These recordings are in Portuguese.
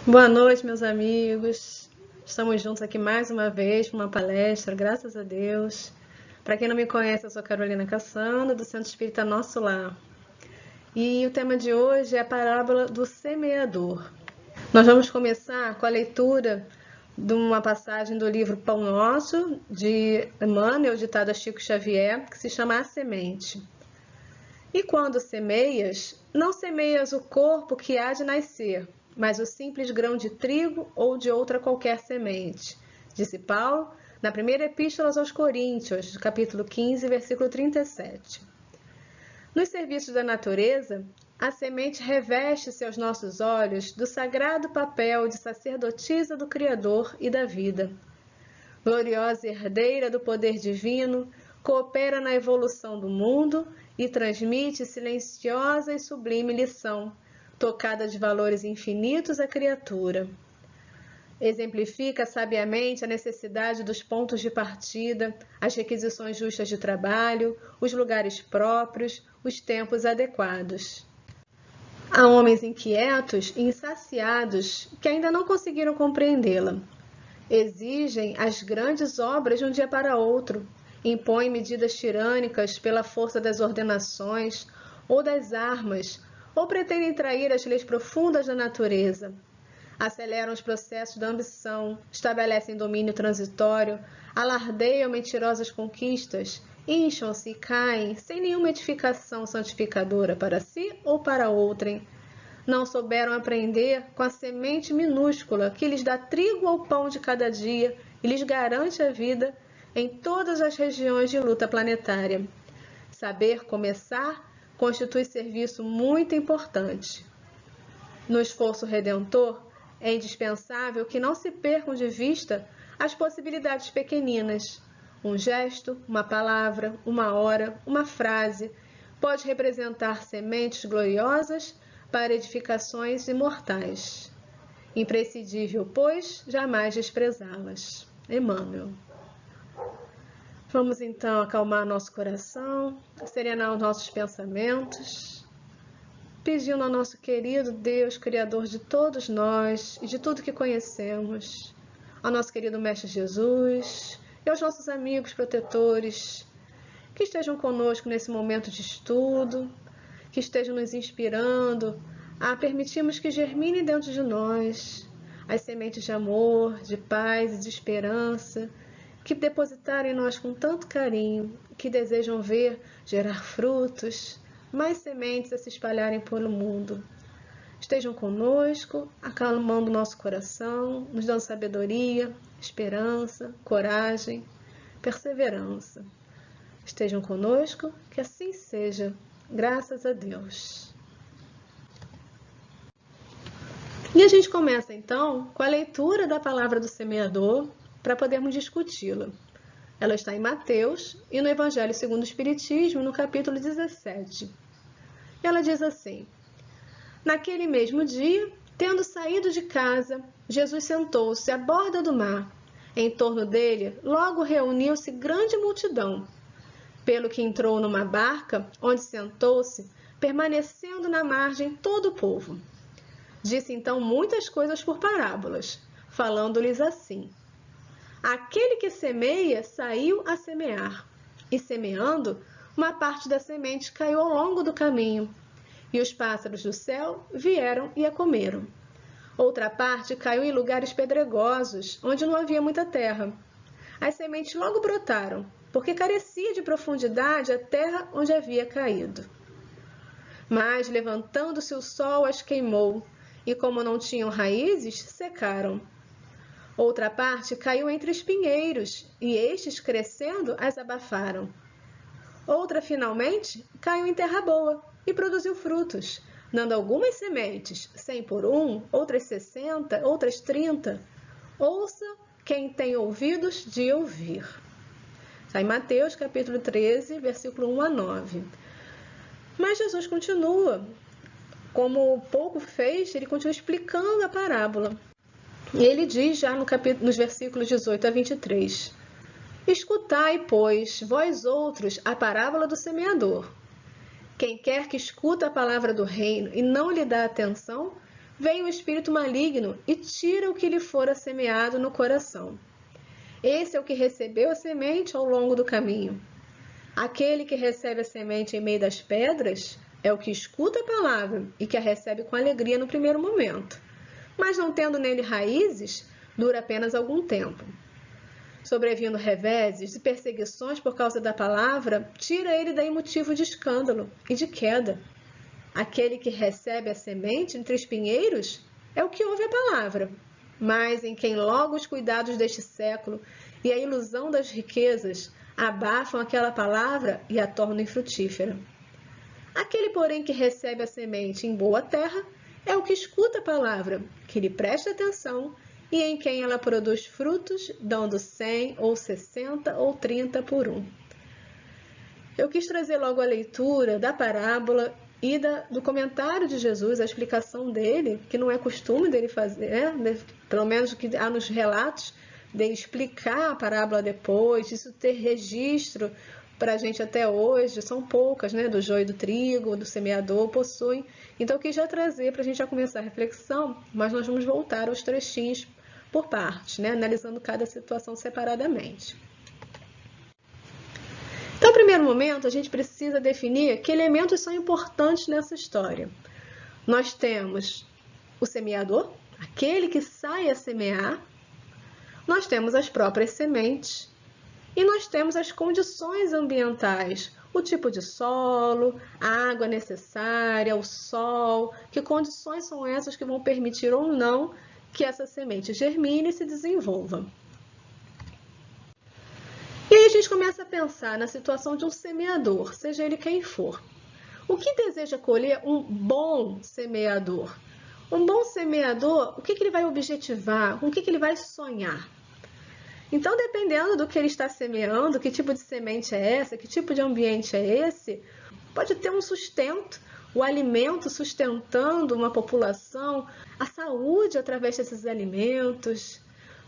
Boa noite, meus amigos. Estamos juntos aqui mais uma vez para uma palestra, graças a Deus. Para quem não me conhece, eu sou Carolina Cassandra, do Centro Espírita Nosso Lar. E o tema de hoje é a parábola do semeador. Nós vamos começar com a leitura de uma passagem do livro Pão Nosso, de Emmanuel, ditado a Chico Xavier, que se chama A Semente. E quando semeias, não semeias o corpo que há de nascer, mas o simples grão de trigo ou de outra qualquer semente, disse Paulo na primeira epístola aos Coríntios, capítulo 15, versículo 37. Nos serviços da natureza, a semente reveste-se aos nossos olhos do sagrado papel de sacerdotisa do Criador e da vida. Gloriosa herdeira do poder divino, coopera na evolução do mundo e transmite silenciosa e sublime lição, tocada de valores infinitos à criatura. Exemplifica sabiamente a necessidade dos pontos de partida, as requisições justas de trabalho, os lugares próprios, os tempos adequados. Há homens inquietos e insaciados que ainda não conseguiram compreendê-la. Exigem as grandes obras de um dia para outro, impõem medidas tirânicas pela força das ordenações ou das armas, ou pretendem trair as leis profundas da natureza. Aceleram os processos da ambição, estabelecem domínio transitório, alardeiam mentirosas conquistas, incham-se e caem sem nenhuma edificação santificadora para si ou para outrem. Não souberam aprender com a semente minúscula que lhes dá trigo ao pão de cada dia e lhes garante a vida em todas as regiões de luta planetária. Saber começar constitui serviço muito importante. No esforço redentor, é indispensável que não se percam de vista as possibilidades pequeninas. Um gesto, uma palavra, uma hora, uma frase pode representar sementes gloriosas para edificações imortais. Imprescindível, pois, jamais desprezá-las. Emmanuel. Vamos então acalmar nosso coração, serenar os nossos pensamentos, pedindo ao nosso querido Deus, Criador de todos nós e de tudo que conhecemos, ao nosso querido Mestre Jesus e aos nossos amigos protetores, que estejam conosco nesse momento de estudo, que estejam nos inspirando a permitirmos que germine dentro de nós as sementes de amor, de paz e de esperança, que depositaram em nós com tanto carinho, que desejam ver gerar frutos, mais sementes a se espalharem pelo mundo. Estejam conosco, acalmando nosso coração, nos dando sabedoria, esperança, coragem, perseverança. Estejam conosco, que assim seja. Graças a Deus. E a gente começa então com a leitura da palavra do semeador para podermos discuti-la. Ela está em Mateus e no Evangelho segundo o Espiritismo, no capítulo 17. Ela diz assim: Naquele mesmo dia, tendo saído de casa, Jesus sentou-se à borda do mar. Em torno dele, logo reuniu-se grande multidão, pelo que entrou numa barca, onde sentou-se, permanecendo na margem todo o povo. Disse então muitas coisas por parábolas, falando-lhes assim: Aquele que semeia saiu a semear, e semeando, uma parte da semente caiu ao longo do caminho, e os pássaros do céu vieram e a comeram. Outra parte caiu em lugares pedregosos, onde não havia muita terra. As sementes logo brotaram, porque carecia de profundidade a terra onde havia caído. Mas, levantando-se o sol, as queimou, e como não tinham raízes, secaram. Outra parte caiu entre espinheiros, e estes, crescendo, as abafaram. Outra, finalmente, caiu em terra boa, e produziu frutos, dando algumas sementes, 100 por 1, outras 60, outras 30. Ouça quem tem ouvidos de ouvir. Está em Mateus, capítulo 13, versículo 1 a 9. Mas Jesus continua. Como pouco fez, ele continua explicando a parábola. E ele diz já nos versículos 18 a 23. Escutai, pois, vós outros, a parábola do semeador. Quem quer que escuta a palavra do reino e não lhe dá atenção, vem o espírito maligno e tira o que lhe fora semeado no coração. Esse é o que recebeu a semente ao longo do caminho. Aquele que recebe a semente em meio das pedras é o que escuta a palavra e que a recebe com alegria no primeiro momento, mas não tendo nele raízes, dura apenas algum tempo. Sobrevindo reveses e perseguições por causa da palavra, tira ele daí motivo de escândalo e de queda. Aquele que recebe a semente entre espinheiros é o que ouve a palavra, mas em quem logo os cuidados deste século e a ilusão das riquezas abafam aquela palavra e a tornam infrutífera. Aquele, porém, que recebe a semente em boa terra é o que escuta a palavra, que lhe presta atenção e em quem ela produz frutos, dando 100 ou 60 ou 30 por um. Eu quis trazer logo a leitura da parábola e do comentário de Jesus, a explicação dele, que não é costume dele fazer, né? Pelo menos que há nos relatos dele explicar a parábola depois, isso ter registro para a gente até hoje, são poucas, né? Do joio e do trigo, do semeador, possuem. Então, eu quis já trazer para a gente já começar a reflexão, mas nós vamos voltar aos trechinhos por partes, né? Analisando cada situação separadamente. Então, no primeiro momento, a gente precisa definir que elementos são importantes nessa história. Nós temos o semeador, aquele que sai a semear, nós temos as próprias sementes e nós temos as condições ambientais, o tipo de solo, a água necessária, o sol, que condições são essas que vão permitir ou não que essa semente germine e se desenvolva. E aí a gente começa a pensar na situação de um semeador, seja ele quem for. O que deseja colher um bom semeador? Um bom semeador, o que ele vai objetivar? Com o que ele vai sonhar? Então, dependendo do que ele está semeando, que tipo de semente é essa, que tipo de ambiente é esse, pode ter um sustento, o alimento sustentando uma população, a saúde através desses alimentos.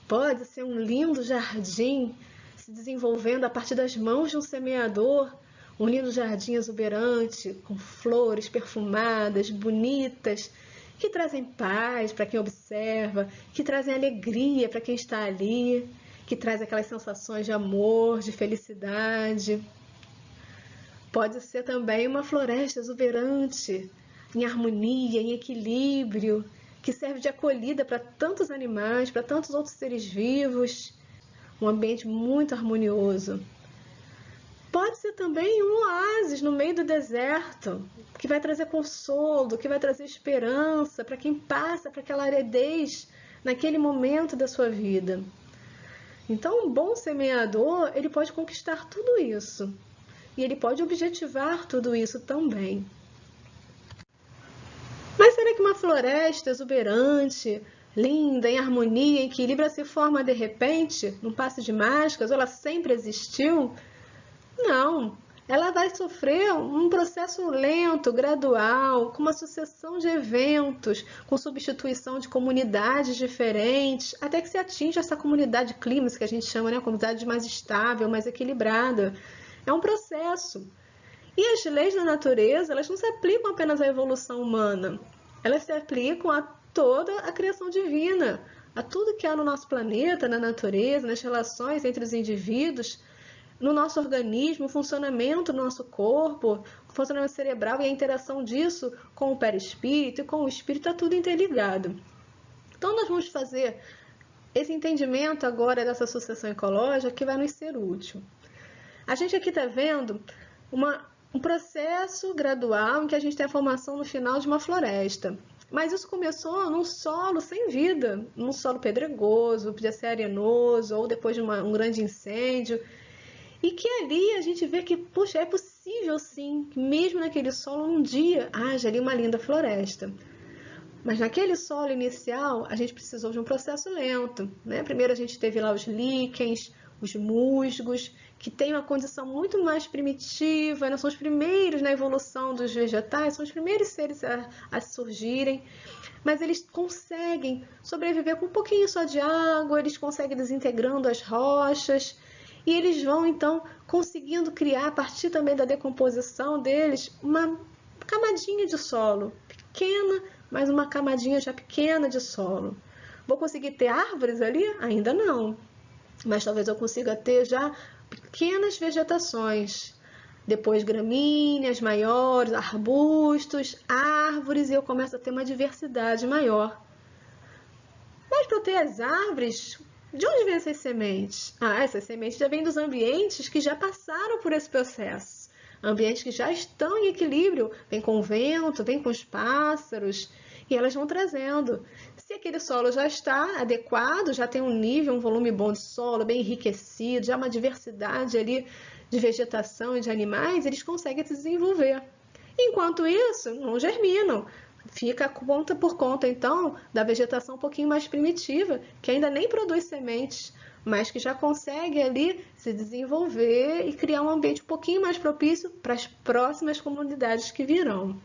Pode ser um lindo jardim se desenvolvendo a partir das mãos de um semeador, um lindo jardim exuberante, com flores perfumadas, bonitas, que trazem paz para quem observa, que trazem alegria para quem está ali, que traz aquelas sensações de amor, de felicidade. Pode ser também uma floresta exuberante, em harmonia, em equilíbrio, que serve de acolhida para tantos animais, para tantos outros seres vivos. Um ambiente muito harmonioso. Pode ser também um oásis no meio do deserto, que vai trazer consolo, que vai trazer esperança para quem passa por aquela aridez naquele momento da sua vida. Então, um bom semeador, ele pode conquistar tudo isso. E ele pode objetivar tudo isso também. Mas será que uma floresta exuberante, linda, em harmonia, em equilíbrio, se forma de repente, num passe de mágicas, ou ela sempre existiu? Não. Ela vai sofrer um processo lento, gradual, com uma sucessão de eventos, com substituição de comunidades diferentes, até que se atinja essa comunidade clímax, que a gente chama, né, comunidade mais estável, mais equilibrada. É um processo. E as leis da natureza, elas não se aplicam apenas à evolução humana. Elas se aplicam a toda a criação divina, a tudo que há no nosso planeta, na natureza, nas relações entre os indivíduos, no nosso organismo, o funcionamento do nosso corpo, o funcionamento cerebral e a interação disso com o perispírito e com o espírito, está tudo interligado. Então, nós vamos fazer esse entendimento agora dessa sucessão ecológica que vai nos ser útil. A gente aqui está vendo um processo gradual em que a gente tem a formação no final de uma floresta. Mas isso começou num solo sem vida, num solo pedregoso, podia ser arenoso, ou depois de um grande incêndio. E que ali a gente vê que, puxa, é possível sim, mesmo naquele solo, um dia haja ali uma linda floresta. Mas naquele solo inicial, a gente precisou de um processo lento, né? Primeiro a gente teve lá os líquens, os musgos, que têm uma condição muito mais primitiva, não são os primeiros na evolução dos vegetais, são os primeiros seres a surgirem, mas eles conseguem sobreviver com um pouquinho só de água, eles conseguem desintegrando as rochas, e eles vão, então, conseguindo criar, a partir também da decomposição deles, uma camadinha de solo, pequena, mas uma camadinha já pequena de solo. Vou conseguir ter árvores ali? Ainda não. Mas talvez eu consiga ter já pequenas vegetações. Depois gramíneas maiores, arbustos, árvores, e eu começo a ter uma diversidade maior. Mas para eu ter as árvores, de onde vêm essas sementes? Essas sementes já vêm dos ambientes que já passaram por esse processo. Ambientes que já estão em equilíbrio, vem com o vento, vem com os pássaros, e elas vão trazendo. Se aquele solo já está adequado, já tem um nível, um volume bom de solo, bem enriquecido, já uma diversidade ali de vegetação e de animais, eles conseguem se desenvolver. Enquanto isso, não germinam. Fica conta por conta, então, da vegetação um pouquinho mais primitiva, que ainda nem produz sementes, mas que já consegue ali se desenvolver e criar um ambiente um pouquinho mais propício para as próximas comunidades que virão.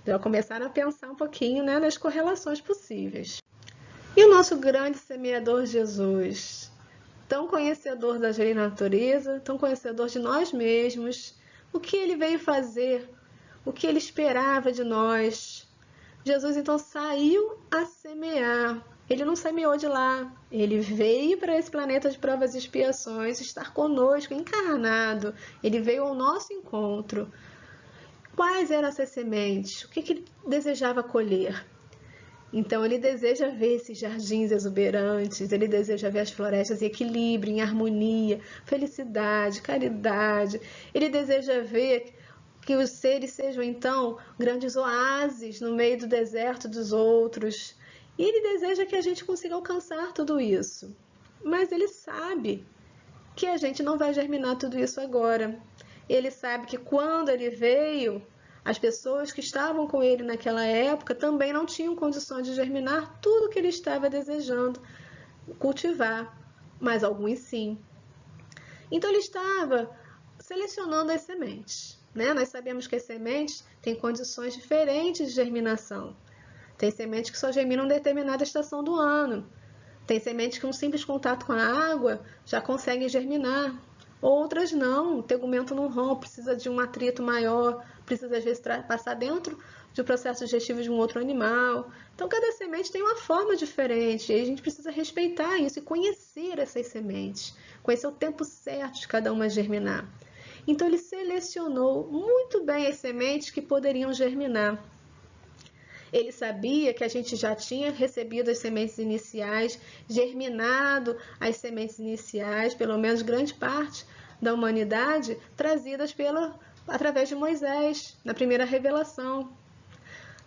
Já começaram a pensar um pouquinho, né, nas correlações possíveis. E o nosso grande semeador Jesus, tão conhecedor da lei da natureza, tão conhecedor de nós mesmos, o que ele veio fazer, o que ele esperava de nós. Jesus então saiu a semear. Ele não semeou de lá, ele veio para esse planeta de provas e expiações, estar conosco, encarnado. Ele veio ao nosso encontro. Quais eram essas sementes? O que ele desejava colher? Então, ele deseja ver esses jardins exuberantes, ele deseja ver as florestas em equilíbrio, em harmonia, felicidade, caridade. Ele deseja ver que os seres sejam, então, grandes oásis no meio do deserto dos outros. E ele deseja que a gente consiga alcançar tudo isso. Mas ele sabe que a gente não vai germinar tudo isso agora. Ele sabe que quando ele veio, as pessoas que estavam com ele naquela época também não tinham condições de germinar tudo que ele estava desejando cultivar, mas alguns sim. Então ele estava selecionando as sementes, né? Nós sabemos que as sementes têm condições diferentes de germinação. Tem sementes que só germinam em determinada estação do ano. Tem sementes que um simples contato com a água já conseguem germinar. Outras não, o tegumento não rompe, precisa de um atrito maior, precisa às vezes passar dentro de um processo digestivo de um outro animal. Então cada semente tem uma forma diferente e a gente precisa respeitar isso e conhecer essas sementes, conhecer o tempo certo de cada uma germinar. Então ele selecionou muito bem as sementes que poderiam germinar. Ele sabia que a gente já tinha recebido as sementes iniciais, germinado as sementes iniciais, pelo menos grande parte da humanidade, trazidas através de Moisés, na primeira revelação.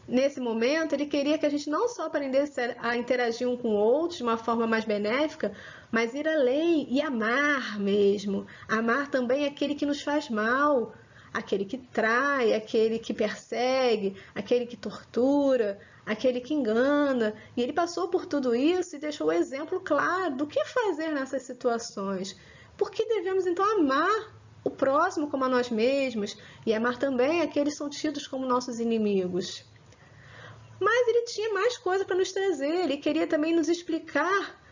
Nesse momento, ele queria que a gente não só aprendesse a interagir um com o outro de uma forma mais benéfica, mas ir além e amar mesmo. Amar também aquele que nos faz mal, aquele que trai, aquele que persegue, aquele que tortura, aquele que engana. E ele passou por tudo isso e deixou o exemplo claro do que fazer nessas situações. Porque devemos então amar o próximo como a nós mesmos e amar também aqueles que são tidos como nossos inimigos. Mas ele tinha mais coisa para nos trazer, ele queria também nos explicar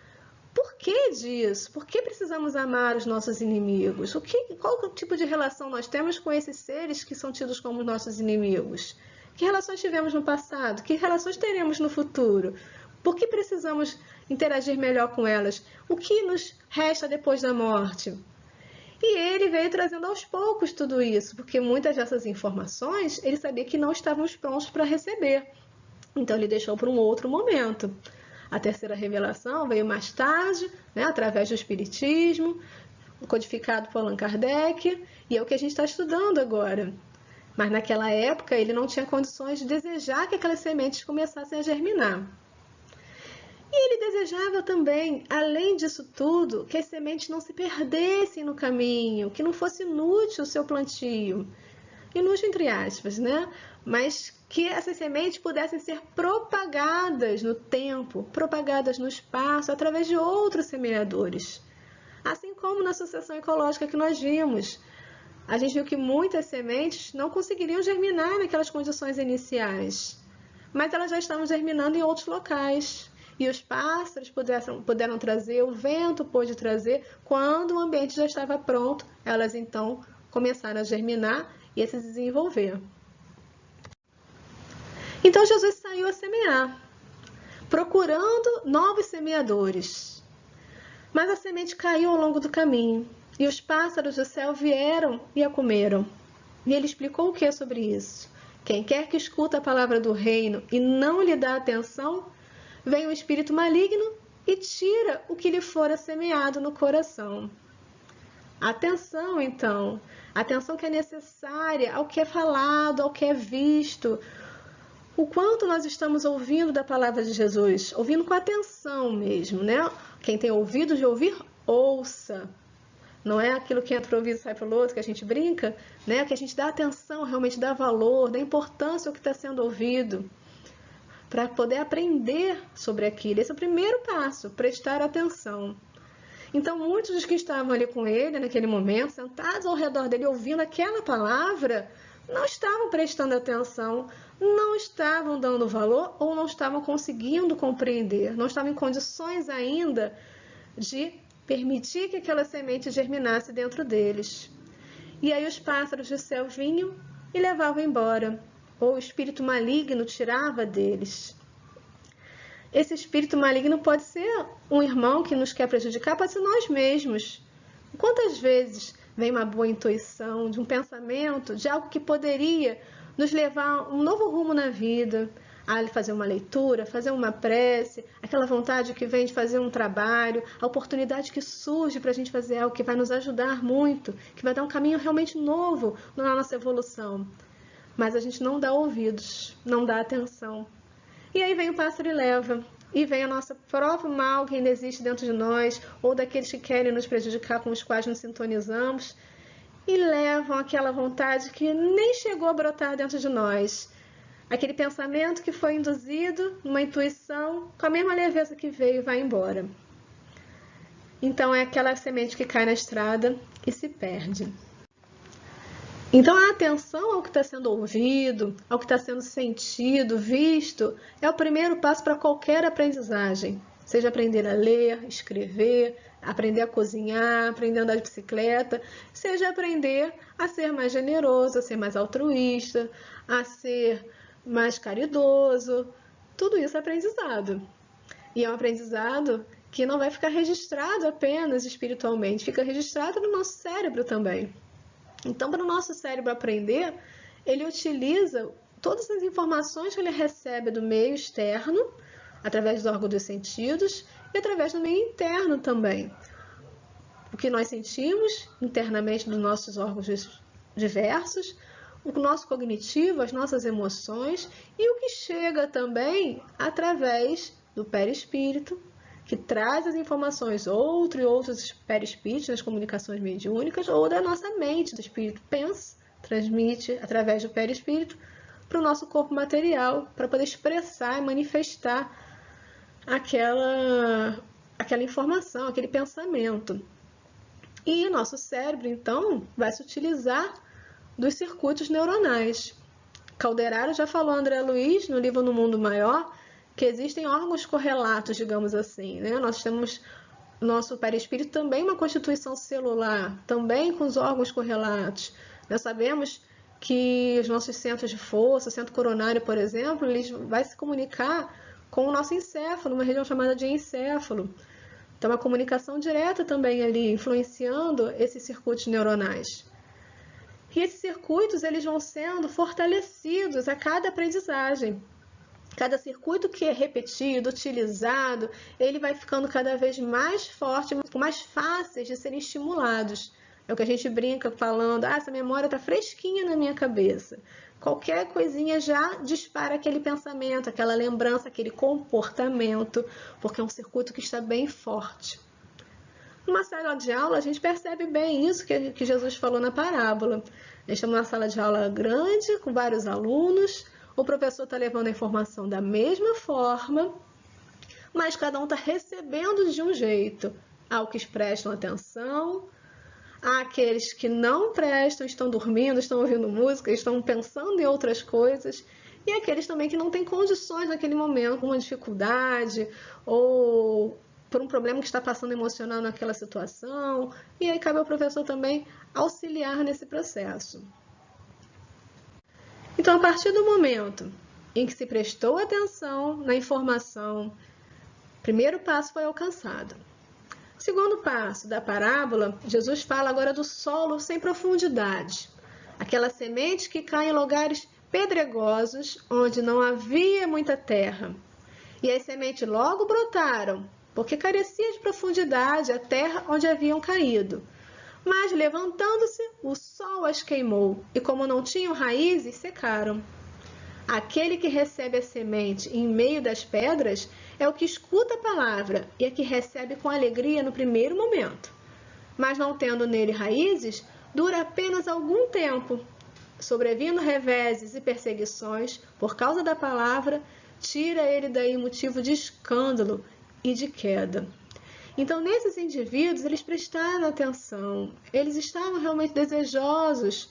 por que disso? Por que precisamos amar os nossos inimigos? Qual tipo de relação nós temos com esses seres que são tidos como nossos inimigos? Que relações tivemos no passado? Que relações teremos no futuro? Por que precisamos interagir melhor com elas? O que nos resta depois da morte? E ele veio trazendo aos poucos tudo isso, porque muitas dessas informações ele sabia que não estávamos prontos para receber. Então ele deixou para um outro momento. A terceira revelação veio mais tarde, né, através do Espiritismo, codificado por Allan Kardec, e é o que a gente está estudando agora. Mas naquela época ele não tinha condições de desejar que aquelas sementes começassem a germinar. E ele desejava também, além disso tudo, que as sementes não se perdessem no caminho, que não fosse inútil o seu plantio. Inútil entre aspas, né? Mas que essas sementes pudessem ser propagadas no tempo, propagadas no espaço, através de outros semeadores. Assim como na associação ecológica que nós vimos. A gente viu que muitas sementes não conseguiriam germinar naquelas condições iniciais, mas elas já estavam germinando em outros locais. E os pássaros puderam trazer, o vento pôde trazer, quando o ambiente já estava pronto, elas então começaram a germinar e a se desenvolver. Então Jesus saiu a semear, procurando novos semeadores. Mas a semente caiu ao longo do caminho, e os pássaros do céu vieram e a comeram. E ele explicou o que sobre isso? Quem quer que escuta a palavra do reino e não lhe dá atenção, vem o espírito maligno e tira o que lhe fora semeado no coração. Atenção, então. Atenção que é necessária ao que é falado, ao que é visto. O quanto nós estamos ouvindo da palavra de Jesus, ouvindo com atenção mesmo, né? Quem tem ouvido de ouvir, ouça. Não é aquilo que entra para o ouvido e sai para o outro, que a gente brinca, né? Que a gente dá atenção, realmente dá valor, dá importância ao que está sendo ouvido, para poder aprender sobre aquilo. Esse é o primeiro passo, prestar atenção. Então, muitos dos que estavam ali com ele naquele momento, sentados ao redor dele, ouvindo aquela palavra, não estavam prestando atenção, não estavam dando valor ou não estavam conseguindo compreender, não estavam em condições ainda de permitir que aquela semente germinasse dentro deles. E aí os pássaros do céu vinham e levavam embora, ou o espírito maligno tirava deles. Esse espírito maligno pode ser um irmão que nos quer prejudicar, pode ser nós mesmos. Quantas vezes vem uma boa intuição de um pensamento, de algo que poderia nos levar a um novo rumo na vida, a fazer uma leitura, fazer uma prece, aquela vontade que vem de fazer um trabalho, a oportunidade que surge para a gente fazer algo que vai nos ajudar muito, que vai dar um caminho realmente novo na nossa evolução. Mas a gente não dá ouvidos, não dá atenção. E aí vem o pássaro e leva. E vem o nosso próprio mal que ainda existe dentro de nós, ou daqueles que querem nos prejudicar, com os quais nos sintonizamos, e levam aquela vontade que nem chegou a brotar dentro de nós. Aquele pensamento que foi induzido, uma intuição, com a mesma leveza que veio e vai embora. Então é aquela semente que cai na estrada e se perde. Então, a atenção ao que está sendo ouvido, ao que está sendo sentido, visto, é o primeiro passo para qualquer aprendizagem. Seja aprender a ler, escrever, aprender a cozinhar, aprender a andar de bicicleta, seja aprender a ser mais generoso, a ser mais altruísta, a ser mais caridoso. Tudo isso é aprendizado. E é um aprendizado que não vai ficar registrado apenas espiritualmente, fica registrado no nosso cérebro também. Então, para o nosso cérebro aprender, ele utiliza todas as informações que ele recebe do meio externo, através do órgão dos sentidos, e através do meio interno também. O que nós sentimos internamente dos nossos órgãos diversos, o nosso cognitivo, as nossas emoções, e o que chega também através do perispírito, que traz as informações outros perispíritos, nas comunicações mediúnicas, ou da nossa mente, do espírito pensa, transmite através do perispírito para o nosso corpo material, para poder expressar e manifestar aquela informação, aquele pensamento. E nosso cérebro, então, vai se utilizar dos circuitos neuronais. Calderaro já falou, André Luiz, no livro No Mundo Maior, que existem órgãos correlatos, digamos assim, né? Nós temos nosso perispírito também uma constituição celular, também com os órgãos correlatos. Nós sabemos que os nossos centros de força, o centro coronário, por exemplo, ele vai se comunicar com o nosso encéfalo, uma região chamada de encéfalo. Então, uma comunicação direta também ali, influenciando esses circuitos neuronais. E esses circuitos, eles vão sendo fortalecidos a cada aprendizagem. Cada circuito que é repetido, utilizado, ele vai ficando cada vez mais forte, mais fáceis de serem estimulados. É o que a gente brinca falando, essa memória está fresquinha na minha cabeça. Qualquer coisinha já dispara aquele pensamento, aquela lembrança, aquele comportamento, porque é um circuito que está bem forte. Numa sala de aula, a gente percebe bem isso que Jesus falou na parábola. A gente está numa sala de aula grande, com vários alunos. O professor está levando a informação da mesma forma, mas cada um está recebendo de um jeito. Há os que prestam atenção, há aqueles que não prestam, estão dormindo, estão ouvindo música, estão pensando em outras coisas, e aqueles também que não têm condições naquele momento, com uma dificuldade, ou por um problema que está passando emocional naquela situação, e aí cabe ao professor também auxiliar nesse processo. Então, a partir do momento em que se prestou atenção na informação, o primeiro passo foi alcançado. O segundo passo da parábola, Jesus fala agora do solo sem profundidade. Aquela semente que cai em lugares pedregosos, onde não havia muita terra. E as sementes logo brotaram, porque carecia de profundidade a terra onde haviam caído. Mas, levantando-se, o sol as queimou, e como não tinham raízes, secaram. Aquele que recebe a semente em meio das pedras é o que escuta a palavra e é que recebe com alegria no primeiro momento. Mas não tendo nele raízes, dura apenas algum tempo. Sobrevindo reveses e perseguições por causa da palavra, tira ele daí motivo de escândalo e de queda. Então, nesses indivíduos, eles prestaram atenção, eles estavam realmente desejosos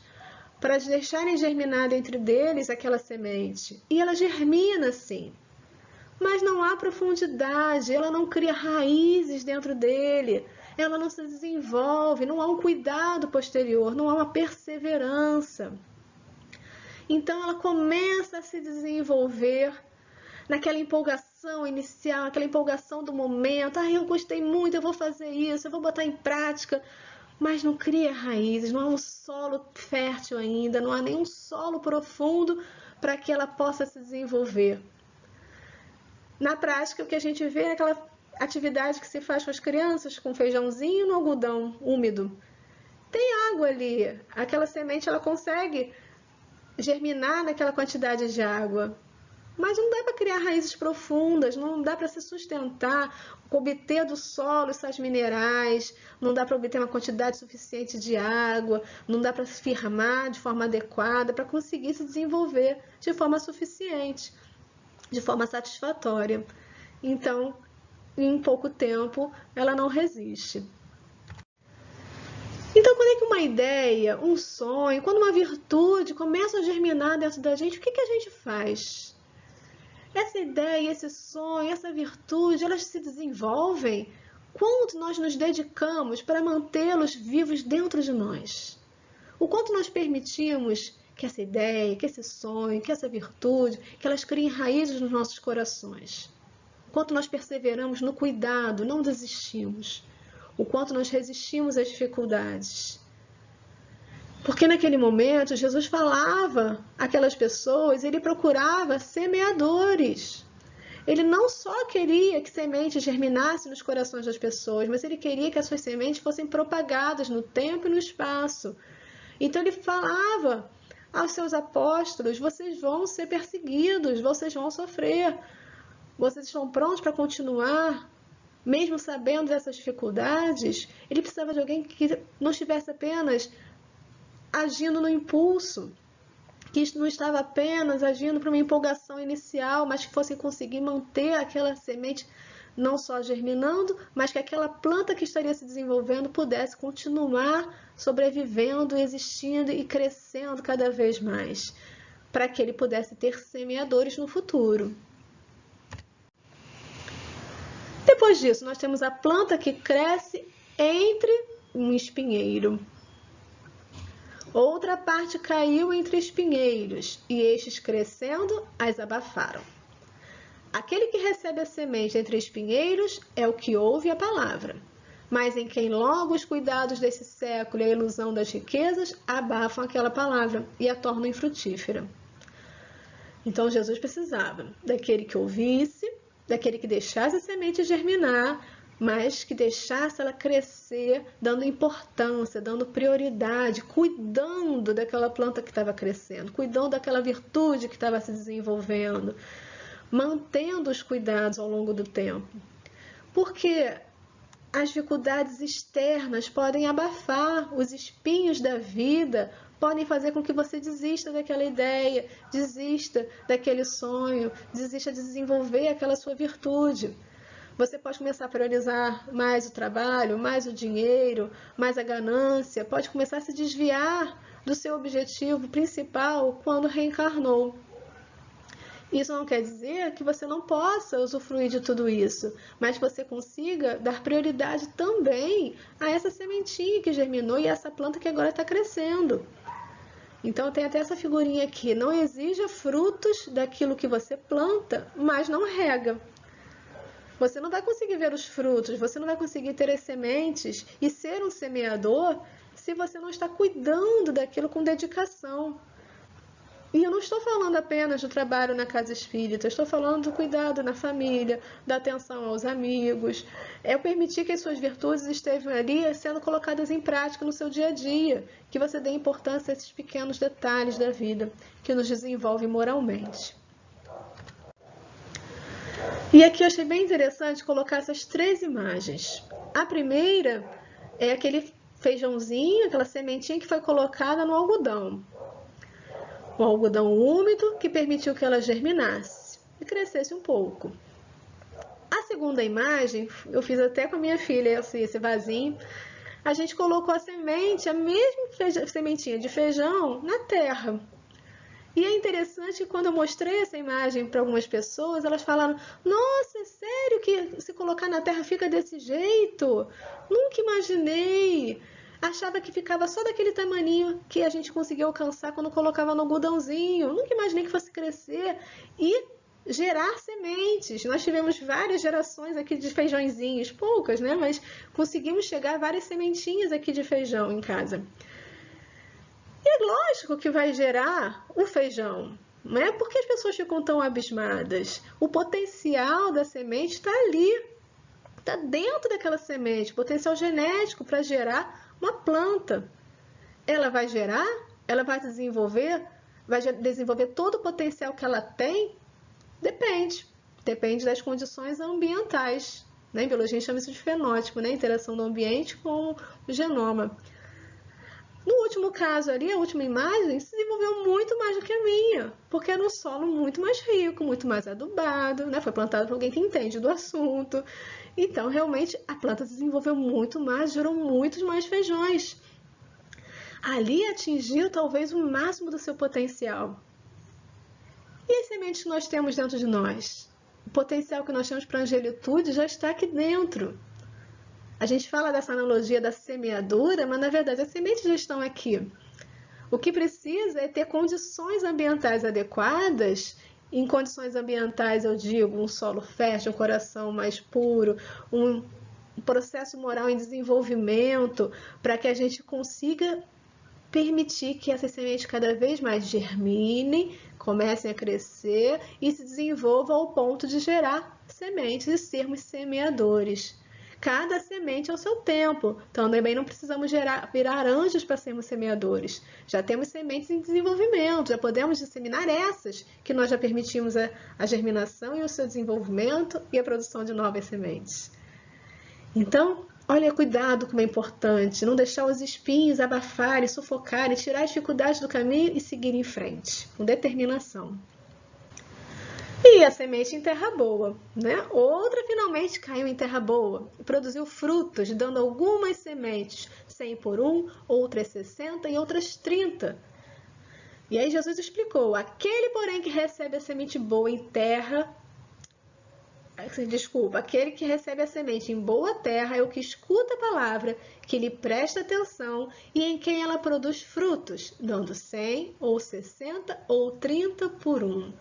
para deixarem germinar dentro deles aquela semente. E ela germina, sim. Mas não há profundidade, ela não cria raízes dentro dele, ela não se desenvolve, não há um cuidado posterior, não há uma perseverança. Então ela começa a se desenvolver naquela empolgação inicial, aquela empolgação do momento. Eu gostei muito, eu vou fazer isso, eu vou botar em prática. Mas não cria raízes, não há um solo fértil ainda, não há nenhum solo profundo para que ela possa se desenvolver. Na prática, o que a gente vê é aquela atividade que se faz com as crianças, com feijãozinho no algodão úmido. Tem água ali, aquela semente ela consegue germinar naquela quantidade de água. Mas não dá para criar raízes profundas, não dá para se sustentar, obter do solo sais minerais, não dá para obter uma quantidade suficiente de água, não dá para se firmar de forma adequada para conseguir se desenvolver de forma suficiente, de forma satisfatória. Então, em pouco tempo, ela não resiste. Então, quando é que uma ideia, um sonho, quando uma virtude começa a germinar dentro da gente, o que a gente faz? Essa ideia, esse sonho, essa virtude, elas se desenvolvem quanto nós nos dedicamos para mantê-los vivos dentro de nós. O quanto nós permitimos que essa ideia, que esse sonho, que essa virtude, que elas criem raízes nos nossos corações. O quanto nós perseveramos no cuidado, não desistimos. O quanto nós resistimos às dificuldades. Porque naquele momento Jesus falava àquelas pessoas, ele procurava semeadores. Ele não só queria que sementes germinassem nos corações das pessoas, mas ele queria que as suas sementes fossem propagadas no tempo e no espaço. Então ele falava aos seus apóstolos, vocês vão ser perseguidos, vocês vão sofrer. Vocês estão prontos para continuar? Mesmo sabendo dessas dificuldades, ele precisava de alguém que não estivesse apenas agindo no impulso, que não estava apenas agindo para uma empolgação inicial, mas que fosse conseguir manter aquela semente não só germinando, mas que aquela planta que estaria se desenvolvendo pudesse continuar sobrevivendo, existindo e crescendo cada vez mais, para que ele pudesse ter semeadores no futuro. Depois disso, nós temos a planta que cresce entre um espinheiro. Outra parte caiu entre espinheiros, e estes crescendo as abafaram. Aquele que recebe a semente entre espinheiros é o que ouve a palavra, mas em quem logo os cuidados desse século e a ilusão das riquezas abafam aquela palavra e a tornam infrutífera. Então Jesus precisava daquele que ouvisse, daquele que deixasse a semente germinar, mas que deixasse ela crescer, dando importância, dando prioridade, cuidando daquela planta que estava crescendo, cuidando daquela virtude que estava se desenvolvendo, mantendo os cuidados ao longo do tempo. Porque as dificuldades externas podem abafar os espinhos da vida, podem fazer com que você desista daquela ideia, desista daquele sonho, desista de desenvolver aquela sua virtude. Você pode começar a priorizar mais o trabalho, mais o dinheiro, mais a ganância, pode começar a se desviar do seu objetivo principal quando reencarnou. Isso não quer dizer que você não possa usufruir de tudo isso, mas que você consiga dar prioridade também a essa sementinha que germinou e essa planta que agora está crescendo. Então tem até essa figurinha aqui, não exija frutos daquilo que você planta, mas não rega. Você não vai conseguir ver os frutos, você não vai conseguir ter as sementes e ser um semeador se você não está cuidando daquilo com dedicação. E eu não estou falando apenas do trabalho na casa espírita, eu estou falando do cuidado na família, da atenção aos amigos, é permitir que as suas virtudes estejam ali sendo colocadas em prática no seu dia a dia, que você dê importância a esses pequenos detalhes da vida que nos desenvolvem moralmente. E aqui eu achei bem interessante colocar essas 3 imagens. A primeira é aquele feijãozinho, aquela sementinha que foi colocada no algodão. O algodão úmido que permitiu que ela germinasse e crescesse um pouco. A segunda imagem, eu fiz até com a minha filha esse vasinho, a gente colocou a semente, a mesma sementinha de feijão na terra. E é interessante que quando eu mostrei essa imagem para algumas pessoas, elas falaram: nossa, é sério que se colocar na terra fica desse jeito? Nunca imaginei. Achava que ficava só daquele tamaninho que a gente conseguia alcançar quando colocava no algodãozinho. Nunca imaginei que fosse crescer e gerar sementes. Nós tivemos várias gerações aqui de feijõezinhos, poucas, né? Mas conseguimos chegar a várias sementinhas aqui de feijão em casa. E é lógico que vai gerar o feijão, não é? Porque as pessoas ficam tão abismadas. O potencial da semente está ali, está dentro daquela semente, potencial genético para gerar uma planta. Ela vai gerar, ela vai desenvolver todo o potencial que ela tem? Depende das condições ambientais. Né? Em biologia a gente chama isso de fenótipo, né? Interação do ambiente com o genoma. No último caso ali, a última imagem, se desenvolveu muito mais do que a minha, porque era um solo muito mais rico, muito mais adubado, né? Foi plantado por alguém que entende do assunto. Então, realmente, a planta se desenvolveu muito mais, gerou muitos mais feijões. Ali atingiu talvez o máximo do seu potencial. E as sementes que nós temos dentro de nós? O potencial que nós temos para a angelitude já está aqui dentro. A gente fala dessa analogia da semeadura, mas na verdade as sementes já estão aqui. O que precisa é ter condições ambientais adequadas. Em condições ambientais, eu digo, um solo fértil, um coração mais puro, um processo moral em desenvolvimento, para que a gente consiga permitir que essas sementes cada vez mais germinem, comecem a crescer e se desenvolvam ao ponto de gerar sementes e sermos semeadores. Cada semente ao seu tempo. Então, também não precisamos virar anjos para sermos semeadores. Já temos sementes em desenvolvimento, já podemos disseminar essas que nós já permitimos a germinação e o seu desenvolvimento e a produção de novas sementes. Então, olha, cuidado como é importante, não deixar os espinhos abafarem, sufocarem, tirar as dificuldades do caminho e seguir em frente, com determinação. E a semente em terra boa, né? Outra finalmente caiu em terra boa e produziu frutos, dando algumas sementes, 100 por 1, outras 60 e outras 30. E aí Jesus explicou: aquele, porém, que recebe a semente boa em terra, aquele que recebe a semente em boa terra é o que escuta a palavra, que lhe presta atenção e em quem ela produz frutos, dando 100 ou 60 ou 30 por 1.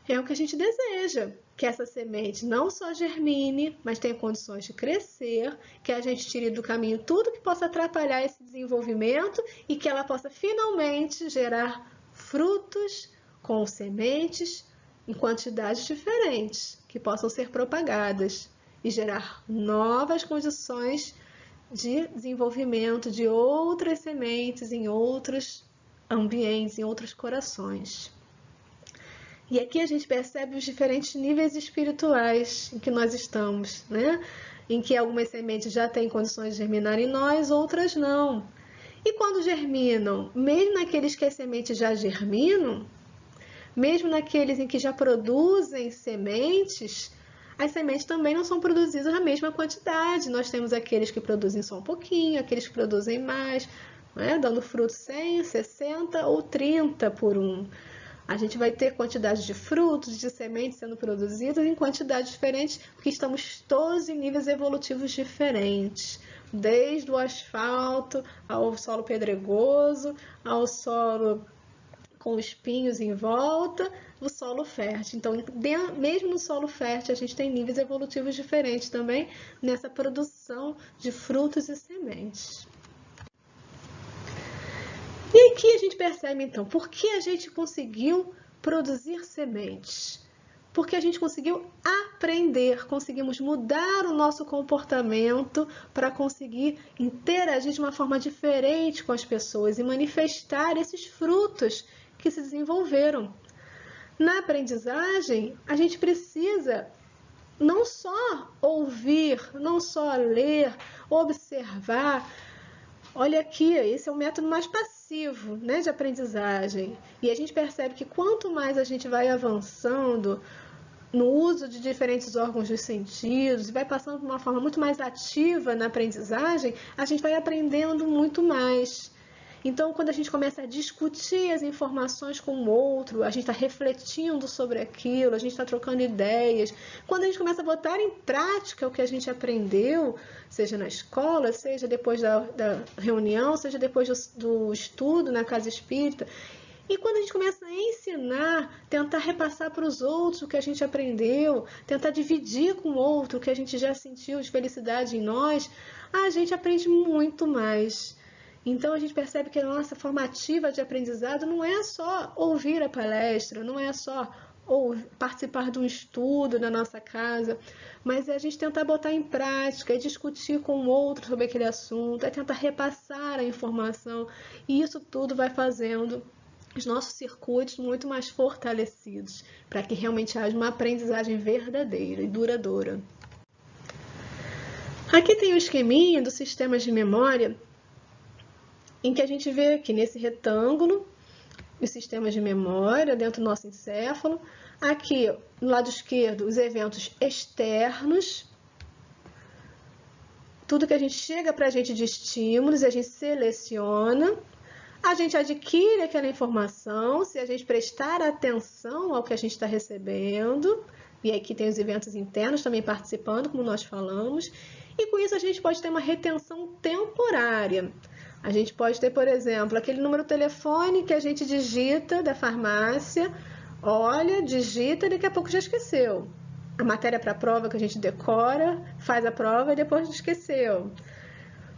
É o que a gente deseja, que essa semente não só germine, mas tenha condições de crescer, que a gente tire do caminho tudo que possa atrapalhar esse desenvolvimento e que ela possa finalmente gerar frutos com sementes em quantidades diferentes, que possam ser propagadas e gerar novas condições de desenvolvimento de outras sementes em outros ambientes, em outros corações. E aqui a gente percebe os diferentes níveis espirituais em que nós estamos, né? Em que algumas sementes já têm condições de germinar em nós, outras não. E quando germinam, mesmo naqueles que as sementes já germinam, mesmo naqueles em que já produzem sementes, as sementes também não são produzidas na mesma quantidade. Nós temos aqueles que produzem só um pouquinho, aqueles que produzem mais, né? Dando fruto 100, 60 ou 30 por 1. A gente vai ter quantidade de frutos, de sementes sendo produzidas em quantidades diferentes, porque estamos todos em níveis evolutivos diferentes. desde o asfalto ao solo pedregoso, ao solo com espinhos em volta, o solo fértil. Então, mesmo no solo fértil, a gente tem níveis evolutivos diferentes também nessa produção de frutos e sementes. E aqui a gente percebe, então, por que a gente conseguiu produzir sementes? Porque a gente conseguiu aprender, conseguimos mudar o nosso comportamento para conseguir interagir de uma forma diferente com as pessoas e manifestar esses frutos que se desenvolveram. Na aprendizagem, a gente precisa não só ouvir, não só ler, observar. Olha aqui, esse é o método mais passivo, né, de aprendizagem. E a gente percebe que quanto mais a gente vai avançando no uso de diferentes órgãos dos sentidos, e vai passando de uma forma muito mais ativa na aprendizagem, a gente vai aprendendo muito mais. Então, quando a gente começa a discutir as informações com o outro, a gente está refletindo sobre aquilo, a gente está trocando ideias. Quando a gente começa a botar em prática o que a gente aprendeu, seja na escola, seja depois da reunião, seja depois do estudo na casa espírita, e quando a gente começa a ensinar, tentar repassar para os outros o que a gente aprendeu, tentar dividir com o outro o que a gente já sentiu de felicidade em nós, a gente aprende muito mais. Então a gente percebe que a nossa formativa de aprendizado não é só ouvir a palestra, não é só participar de um estudo na nossa casa, mas é a gente tentar botar em prática, é discutir com o outro sobre aquele assunto, é tentar repassar a informação, e isso tudo vai fazendo os nossos circuitos muito mais fortalecidos, para que realmente haja uma aprendizagem verdadeira e duradoura. Aqui tem o esqueminha dos sistemas de memória, em que a gente vê aqui nesse retângulo os sistemas de memória dentro do nosso encéfalo. Aqui, no lado esquerdo, os eventos externos, tudo que a gente chega para a gente de estímulos, a gente seleciona, a gente adquire aquela informação, se a gente prestar atenção ao que a gente está recebendo, e aqui tem os eventos internos também participando, como nós falamos, e com isso a gente pode ter uma retenção temporária. A gente pode ter, por exemplo, aquele número de telefone que a gente digita da farmácia, olha, digita e daqui a pouco já esqueceu. A matéria para a prova que a gente decora, faz a prova e depois esqueceu.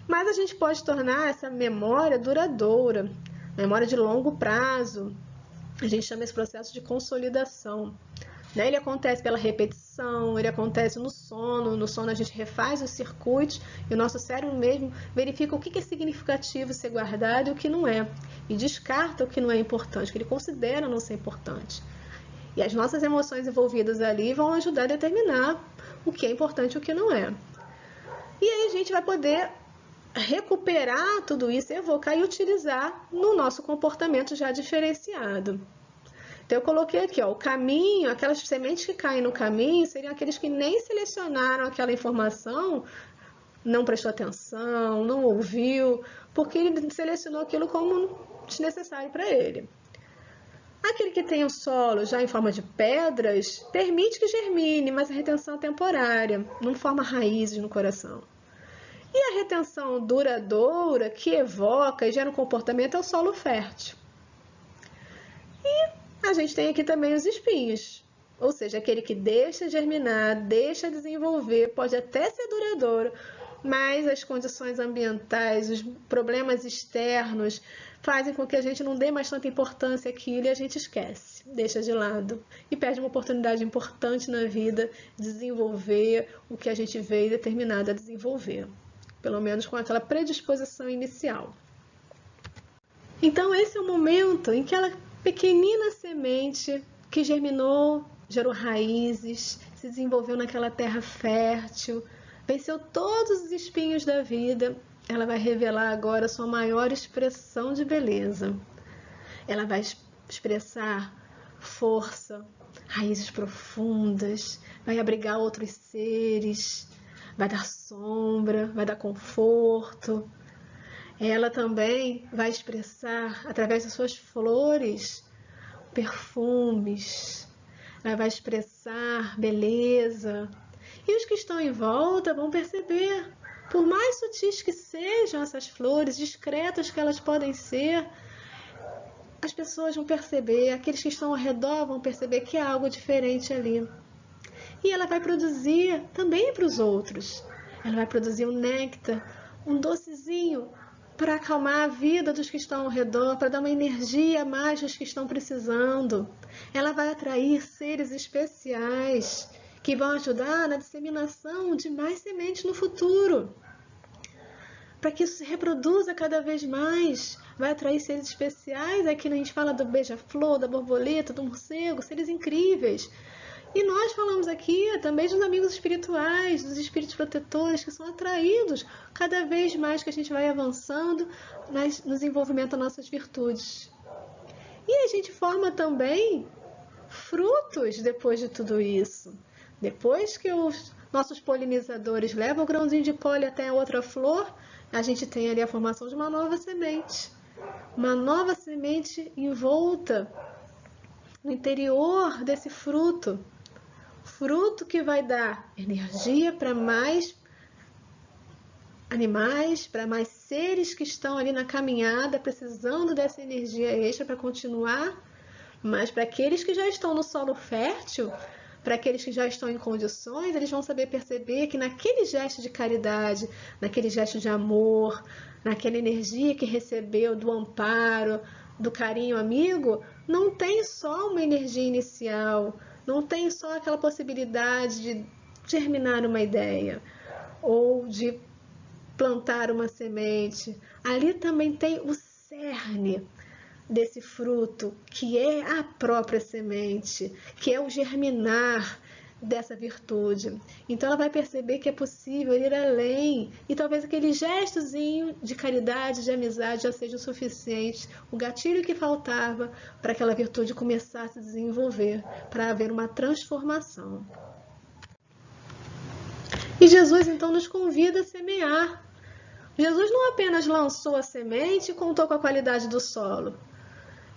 Mas a gente pode tornar essa memória duradoura, memória de longo prazo. A gente chama esse processo de consolidação. Ele acontece pela repetição, ele acontece no sono. No sono a gente refaz os circuitos e o nosso cérebro mesmo verifica o que é significativo ser guardado e o que não é. E descarta o que não é importante, o que ele considera não ser importante. E as nossas emoções envolvidas ali vão ajudar a determinar o que é importante e o que não é. E aí a gente vai poder recuperar tudo isso, evocar e utilizar no nosso comportamento já diferenciado. Então eu coloquei aqui, o caminho, aquelas sementes que caem no caminho seriam aqueles que nem selecionaram aquela informação, não prestou atenção, não ouviu, porque ele selecionou aquilo como desnecessário para ele. Aquele que tem o solo já em forma de pedras, permite que germine, mas a retenção é temporária, não forma raízes no coração. E a retenção duradoura, que evoca e gera um comportamento, é o solo fértil. E a gente tem aqui também os espinhos, ou seja, aquele que deixa germinar, deixa desenvolver, pode até ser duradouro, mas as condições ambientais, os problemas externos fazem com que a gente não dê mais tanta importância àquilo e a gente esquece, deixa de lado e perde uma oportunidade importante na vida de desenvolver o que a gente veio determinado a desenvolver, pelo menos com aquela predisposição inicial. Então esse é o momento em que ela pequenina semente que germinou, gerou raízes, se desenvolveu naquela terra fértil, venceu todos os espinhos da vida, ela vai revelar agora sua maior expressão de beleza. Ela vai expressar força, raízes profundas, vai abrigar outros seres, vai dar sombra, vai dar conforto. Ela também vai expressar, através das suas flores, perfumes. Ela vai expressar beleza. E os que estão em volta vão perceber Por mais sutis que sejam essas flores, discretas que elas podem ser, as pessoas vão perceber, aqueles que estão ao redor vão perceber que há algo diferente ali. E ela vai produzir também para os outros. Ela vai produzir um néctar, um docezinho para acalmar a vida dos que estão ao redor, para dar uma energia a mais aos que estão precisando. Ela vai atrair seres especiais que vão ajudar na disseminação de mais sementes no futuro. Para que isso se reproduza cada vez mais, vai atrair seres especiais. Aqui a gente fala do beija-flor, da borboleta, do morcego, seres incríveis. E nós falamos aqui também dos amigos espirituais, dos espíritos protetores, que são atraídos cada vez mais que a gente vai avançando no desenvolvimento das nossas virtudes. E a gente forma também frutos depois de tudo isso. Depois que os nossos polinizadores levam o grãozinho de pólen até a outra flor, a gente tem ali a formação de uma nova semente. Uma nova semente envolta no interior desse fruto. Fruto que vai dar energia para mais animais, para mais seres que estão ali na caminhada, precisando dessa energia extra para continuar. Mas para aqueles que já estão no solo fértil, para aqueles que já estão em condições, eles vão saber perceber que naquele gesto de caridade, naquele gesto de amor, naquela energia que recebeu do amparo, do carinho amigo, não tem só uma energia inicial, não tem só aquela possibilidade de germinar uma ideia ou de plantar uma semente. Ali também tem o cerne desse fruto, que é a própria semente, que é o germinar dessa virtude. Então ela vai perceber que é possível ir além, e talvez aquele gestozinho de caridade, de amizade já seja o suficiente, o gatilho que faltava para aquela virtude começar a se desenvolver, para haver uma transformação. E Jesus então nos convida a semear. Jesus não apenas lançou a semente e contou com a qualidade do solo.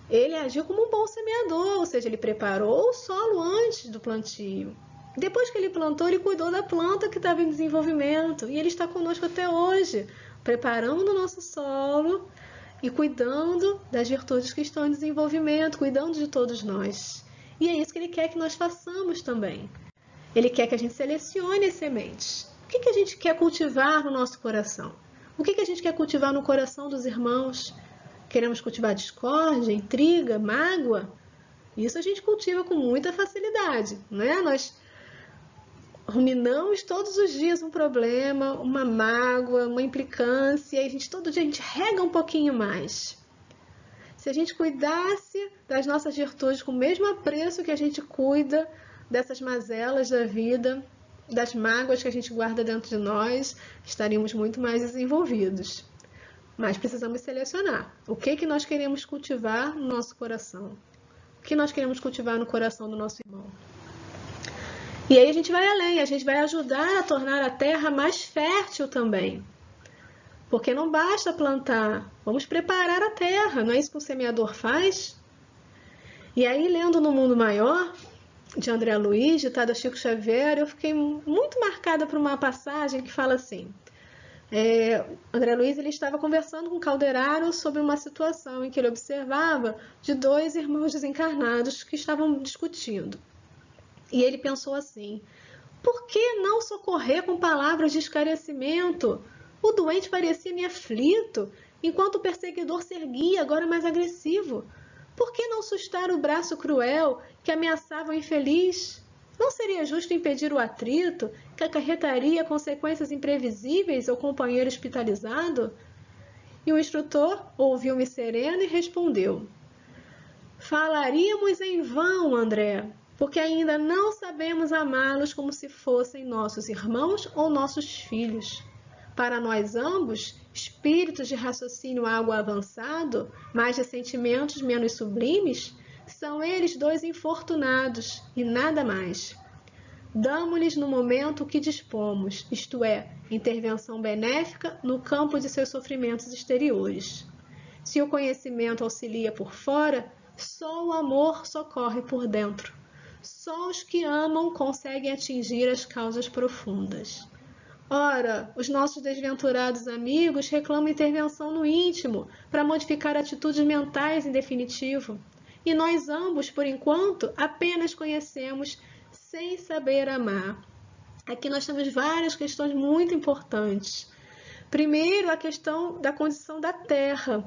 Ele agiu como um bom semeador, ou seja, ele preparou o solo antes do plantio. Depois que ele plantou, ele cuidou da planta que estava em desenvolvimento. E ele está conosco até hoje, preparando o nosso solo e cuidando das virtudes que estão em desenvolvimento, cuidando de todos nós. E é isso que ele quer que nós façamos também. Ele quer que a gente selecione as sementes. O que a gente quer cultivar no nosso coração? O que a gente quer cultivar no coração dos irmãos? Queremos cultivar discórdia, intriga, mágoa? Isso a gente cultiva com muita facilidade, né? Nós ruminamos todos os dias um problema, uma mágoa, uma implicância, e todo dia a gente rega um pouquinho mais. Se a gente cuidasse das nossas virtudes com o mesmo apreço que a gente cuida dessas mazelas da vida, das mágoas que a gente guarda dentro de nós, estaríamos muito mais desenvolvidos. Mas precisamos selecionar o que nós queremos cultivar no nosso coração. O que nós queremos cultivar no coração do nosso irmão. E aí a gente vai além, a gente vai ajudar a tornar a terra mais fértil também. Porque não basta plantar, vamos preparar a terra, não é isso que o semeador faz? E aí, lendo No Mundo Maior, de André Luiz, ditado a Chico Xavier, eu fiquei muito marcada por uma passagem que fala assim... André Luiz ele estava conversando com Calderaro sobre uma situação em que ele observava de dois irmãos desencarnados que estavam discutindo. E ele pensou assim: por que não socorrer com palavras de esclarecimento? O doente parecia-me aflito, enquanto o perseguidor se erguia, agora mais agressivo. Por que não sustar o braço cruel que ameaçava o infeliz? Não seria justo impedir o atrito, que acarretaria consequências imprevisíveis ao companheiro hospitalizado? E o instrutor ouviu-me sereno e respondeu: falaríamos em vão, André, porque ainda não sabemos amá-los como se fossem nossos irmãos ou nossos filhos. Para nós ambos, espíritos de raciocínio algo avançado, mas de sentimentos menos sublimes, são eles dois infortunados e nada mais. Damo-lhes no momento o que dispomos, isto é, intervenção benéfica no campo de seus sofrimentos exteriores. Se o conhecimento auxilia por fora, só o amor socorre por dentro. Só os que amam conseguem atingir as causas profundas. Ora, os nossos desventurados amigos reclamam intervenção no íntimo para modificar atitudes mentais em definitivo. E nós ambos, por enquanto, apenas conhecemos sem saber amar. Aqui nós temos várias questões muito importantes. Primeiro, a questão da condição da terra.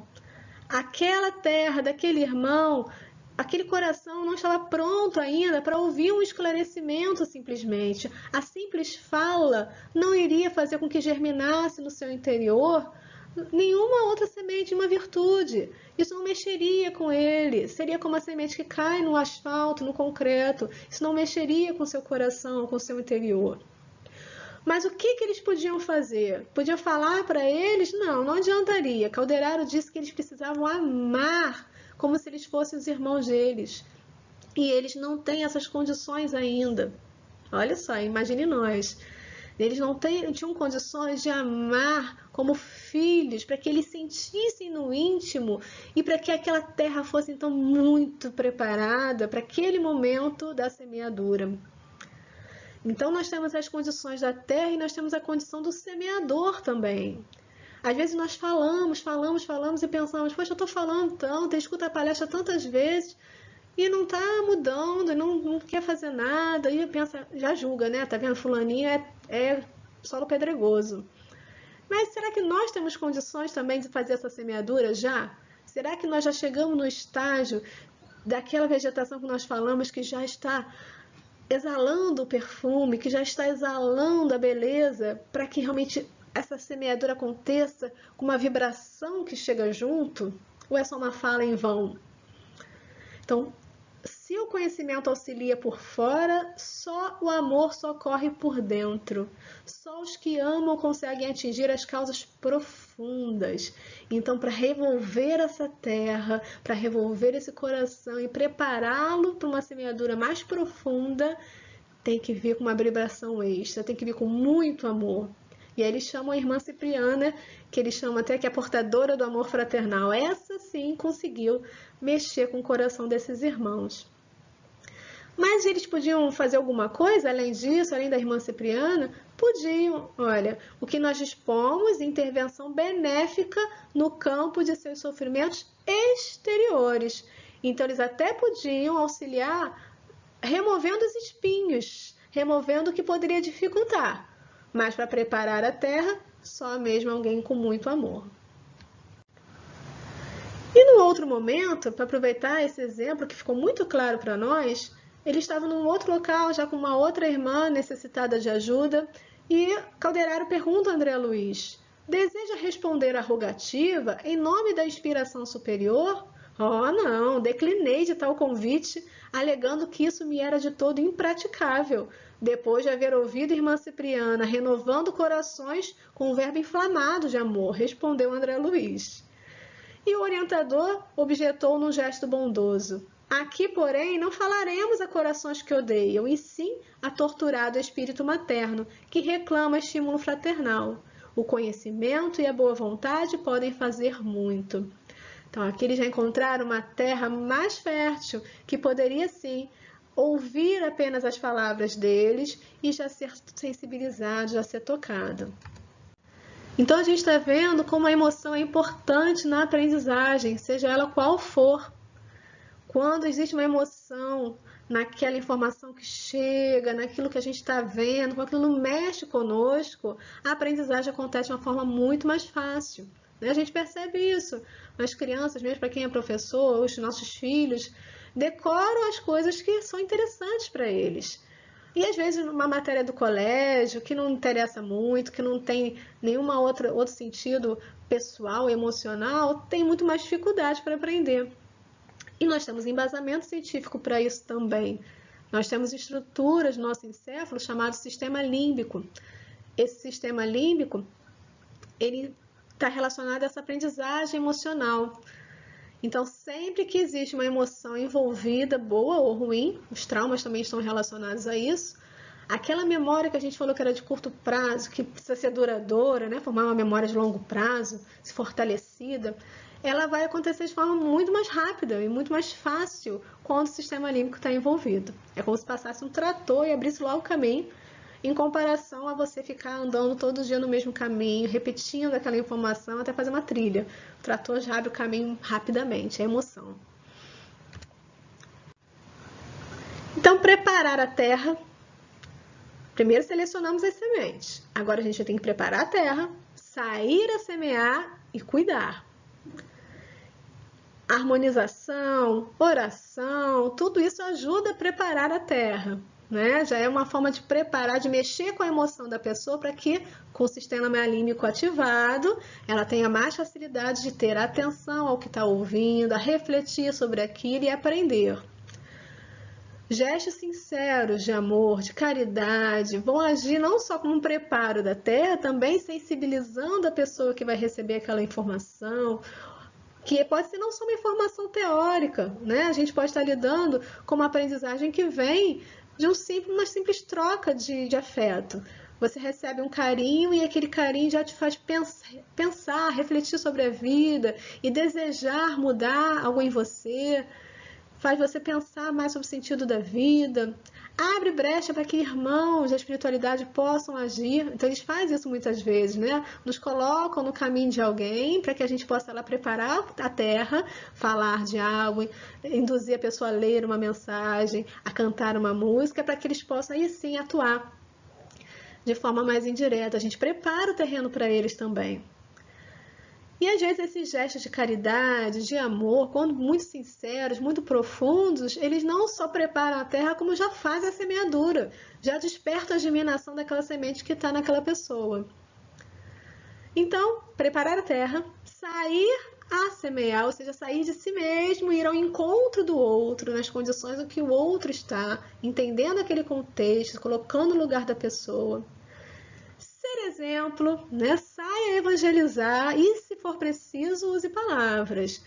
Aquela terra daquele irmão, aquele coração não estava pronto ainda para ouvir um esclarecimento simplesmente. A simples fala não iria fazer com que germinasse no seu interior nenhuma outra semente de uma virtude. Isso não mexeria com ele. Seria como a semente que cai no asfalto, no concreto. Isso não mexeria com seu coração, com seu interior. Mas o que eles podiam fazer? Podiam falar para eles? Não, não adiantaria. Calderaro disse que eles precisavam amar como se eles fossem os irmãos deles. E eles não têm essas condições ainda. Olha só, imagine nós. Eles não tinham condições de amar como filhos, para que eles sentissem no íntimo e para que aquela terra fosse então muito preparada para aquele momento da semeadura. Então nós temos as condições da terra e nós temos a condição do semeador também. Às vezes nós falamos e pensamos, poxa, eu estou falando tanto, escuta a palestra tantas vezes e não está mudando, não quer fazer nada, e pensa, já julga, né? Tá vendo? Fulaninho é solo pedregoso. Mas será que nós temos condições também de fazer essa semeadura já? Será que nós já chegamos no estágio daquela vegetação que nós falamos que já está exalando o perfume, que já está exalando a beleza, para que realmente essa semeadura aconteça com uma vibração que chega junto? Ou é só uma fala em vão? Então, se o conhecimento auxilia por fora, só o amor socorre por dentro. Só os que amam conseguem atingir as causas profundas. Então, para revolver essa terra, para revolver esse coração e prepará-lo para uma semeadura mais profunda, tem que vir com uma vibração extra, tem que vir com muito amor. E aí eles chamam a irmã Cipriana, que eles chamam até que a portadora do amor fraternal. Essa sim conseguiu mexer com o coração desses irmãos. Mas eles podiam fazer alguma coisa além disso, além da irmã Cipriana? Podiam. Olha, o que nós dispomos, intervenção benéfica no campo de seus sofrimentos exteriores. Então, eles até podiam auxiliar removendo os espinhos, removendo o que poderia dificultar. Mas para preparar a terra, só mesmo alguém com muito amor. E no outro momento, para aproveitar esse exemplo que ficou muito claro para nós, ele estava num outro local, já com uma outra irmã necessitada de ajuda, e Calderaro pergunta a André Luiz, deseja responder à rogativa em nome da inspiração superior? Oh, não, declinei de tal convite, alegando que isso me era de todo impraticável, depois de haver ouvido irmã Cipriana renovando corações com um verbo inflamado de amor, respondeu André Luiz. E o orientador objetou num gesto bondoso. Aqui, porém, não falaremos a corações que odeiam, e sim a torturado espírito materno, que reclama estímulo fraternal. O conhecimento e a boa vontade podem fazer muito. Então, aqui eles já encontraram uma terra mais fértil, que poderia, sim, ouvir apenas as palavras deles e já ser sensibilizado, já ser tocado. Então, a gente está vendo como a emoção é importante na aprendizagem, seja ela qual for. Quando existe uma emoção naquela informação que chega, naquilo que a gente está vendo, quando aquilo mexe conosco, a aprendizagem acontece de uma forma muito mais fácil. A gente percebe isso. As crianças, mesmo para quem é professor, os nossos filhos, decoram as coisas que são interessantes para eles. E às vezes uma matéria do colégio que não interessa muito, que não tem nenhuma outro sentido pessoal, emocional, tem muito mais dificuldade para aprender. E nós temos embasamento científico para isso também. Nós temos estruturas no nosso encéfalo chamado sistema límbico. Esse sistema límbico, ele está relacionado a essa aprendizagem emocional. Então, sempre que existe uma emoção envolvida, boa ou ruim, os traumas também estão relacionados a isso, aquela memória que a gente falou que era de curto prazo, que precisa ser duradoura, né? Formar uma memória de longo prazo, se fortalecida, ela vai acontecer de forma muito mais rápida e muito mais fácil quando o sistema límbico está envolvido. É como se passasse um trator e abrisse lá o caminho em comparação a você ficar andando todo dia no mesmo caminho, repetindo aquela informação até fazer uma trilha. O trator já abre o caminho rapidamente, é emoção. Então, preparar a terra. Primeiro selecionamos as sementes. Agora a gente tem que preparar a terra, sair a semear e cuidar. Harmonização, oração, tudo isso ajuda a preparar a terra, né? Já é uma forma de preparar, de mexer com a emoção da pessoa para que, com o sistema límbico ativado, ela tenha mais facilidade de ter atenção ao que está ouvindo, a refletir sobre aquilo e aprender. Gestos sinceros de amor, de caridade, vão agir não só como um preparo da terra, também sensibilizando a pessoa que vai receber aquela informação, que pode ser não só uma informação teórica, né? A gente pode estar lidando com uma aprendizagem que vem de uma simples troca de afeto. Você recebe um carinho e aquele carinho já te faz pensar, refletir sobre a vida e desejar mudar algo em você, faz você pensar mais sobre o sentido da vida, abre brecha para que irmãos da espiritualidade possam agir. Então, eles fazem isso muitas vezes, né? Nos colocam no caminho de alguém para que a gente possa lá preparar a terra, falar de algo, induzir a pessoa a ler uma mensagem, a cantar uma música, para que eles possam aí sim atuar de forma mais indireta. A gente prepara o terreno para eles também. E às vezes esses gestos de caridade, de amor, quando muito sinceros, muito profundos, eles não só preparam a terra, como já fazem a semeadura, já despertam a germinação daquela semente que está naquela pessoa. Então, preparar a terra, sair a semear, ou seja, sair de si mesmo, ir ao encontro do outro, nas condições em que o outro está, entendendo aquele contexto, colocando no lugar da pessoa. Ser exemplo, né? Saia a evangelizar e, se for preciso, use palavras.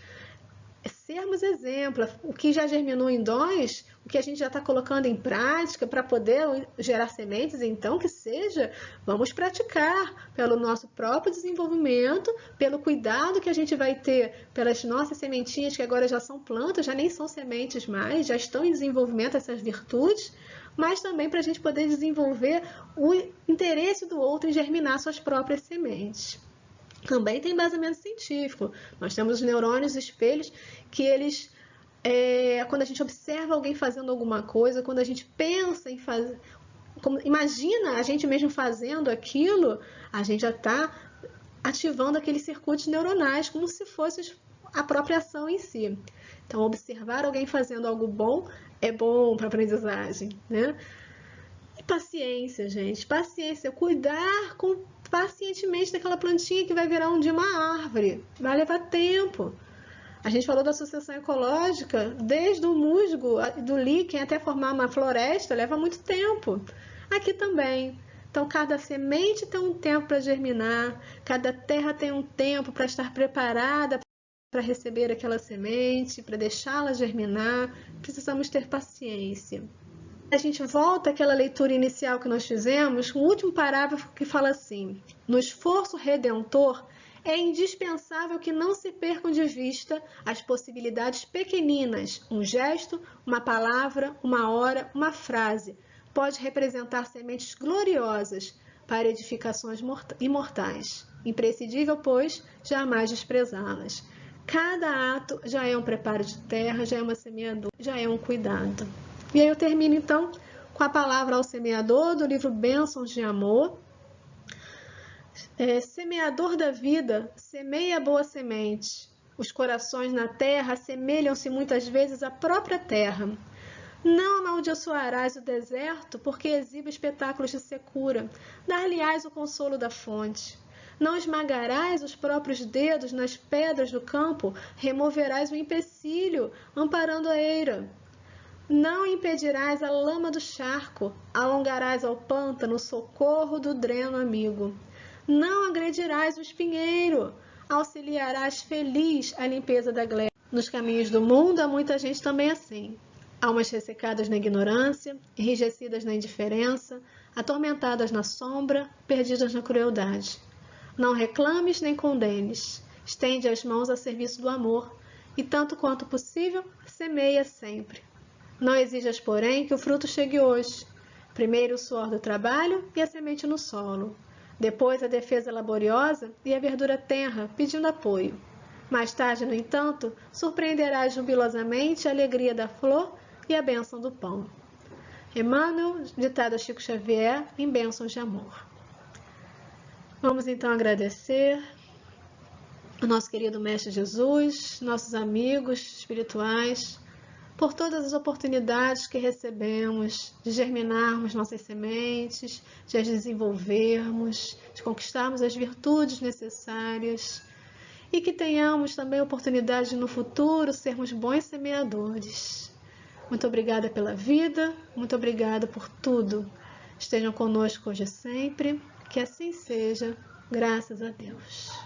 Sermos exemplo, o que já germinou em nós, o que a gente já está colocando em prática para poder gerar sementes, então que seja, vamos praticar pelo nosso próprio desenvolvimento, pelo cuidado que a gente vai ter pelas nossas sementinhas, que agora já são plantas, já nem são sementes mais, já estão em desenvolvimento essas virtudes, mas também para a gente poder desenvolver o interesse do outro em germinar suas próprias sementes. Também tem embasamento científico. Nós temos os neurônios espelhos que eles, quando a gente observa alguém fazendo alguma coisa, quando a gente pensa em fazer, imagina a gente mesmo fazendo aquilo, a gente já está ativando aqueles circuitos neuronais como se fosse a própria ação em si. Então, observar alguém fazendo algo bom é bom para a aprendizagem, né? E paciência, gente. Paciência. Cuidar pacientemente daquela plantinha que vai virar um dia uma árvore. Vai levar tempo. A gente falou da associação ecológica. Desde o musgo, do líquen até formar uma floresta, leva muito tempo. Aqui também. Então, cada semente tem um tempo para germinar. Cada terra tem um tempo para estar preparada para receber aquela semente, para deixá-la germinar. Precisamos ter paciência. A gente volta àquela leitura inicial que nós fizemos, o último parágrafo que fala assim: no esforço redentor, é indispensável que não se percam de vista as possibilidades pequeninas. Um gesto, uma palavra, uma hora, uma frase pode representar sementes gloriosas para edificações imortais. Imprescindível, pois, jamais desprezá-las. Cada ato já é um preparo de terra, já é uma semeadura, já é um cuidado. E aí eu termino, então, com a palavra ao semeador, do livro Bênçãos de Amor. Semeador da vida, semeia a boa semente. Os corações na terra assemelham-se muitas vezes à própria terra. Não amaldiçoarás o deserto, porque exibe espetáculos de secura. Dar-lhe-ás o consolo da fonte. Não esmagarás os próprios dedos nas pedras do campo, removerás o empecilho, amparando a eira. Não impedirás a lama do charco, alongarás ao pântano o socorro do dreno amigo. Não agredirás o espinheiro, auxiliarás feliz a limpeza da gleba. Nos caminhos do mundo há muita gente também assim. Almas ressecadas na ignorância, enrijecidas na indiferença, atormentadas na sombra, perdidas na crueldade. Não reclames nem condenes, estende as mãos a serviço do amor, e tanto quanto possível, semeia sempre. Não exijas, porém, que o fruto chegue hoje. Primeiro o suor do trabalho e a semente no solo. Depois a defesa laboriosa e a verdura tenra pedindo apoio. Mais tarde, no entanto, surpreenderá jubilosamente a alegria da flor e a bênção do pão. Emmanuel, ditado a Chico Xavier, em bênçãos de amor. Vamos então agradecer ao nosso querido Mestre Jesus, nossos amigos espirituais, por todas as oportunidades que recebemos de germinarmos nossas sementes, de as desenvolvermos, de conquistarmos as virtudes necessárias e que tenhamos também a oportunidade de no futuro sermos bons semeadores. Muito obrigada pela vida, muito obrigada por tudo. Estejam conosco hoje e sempre, que assim seja, graças a Deus.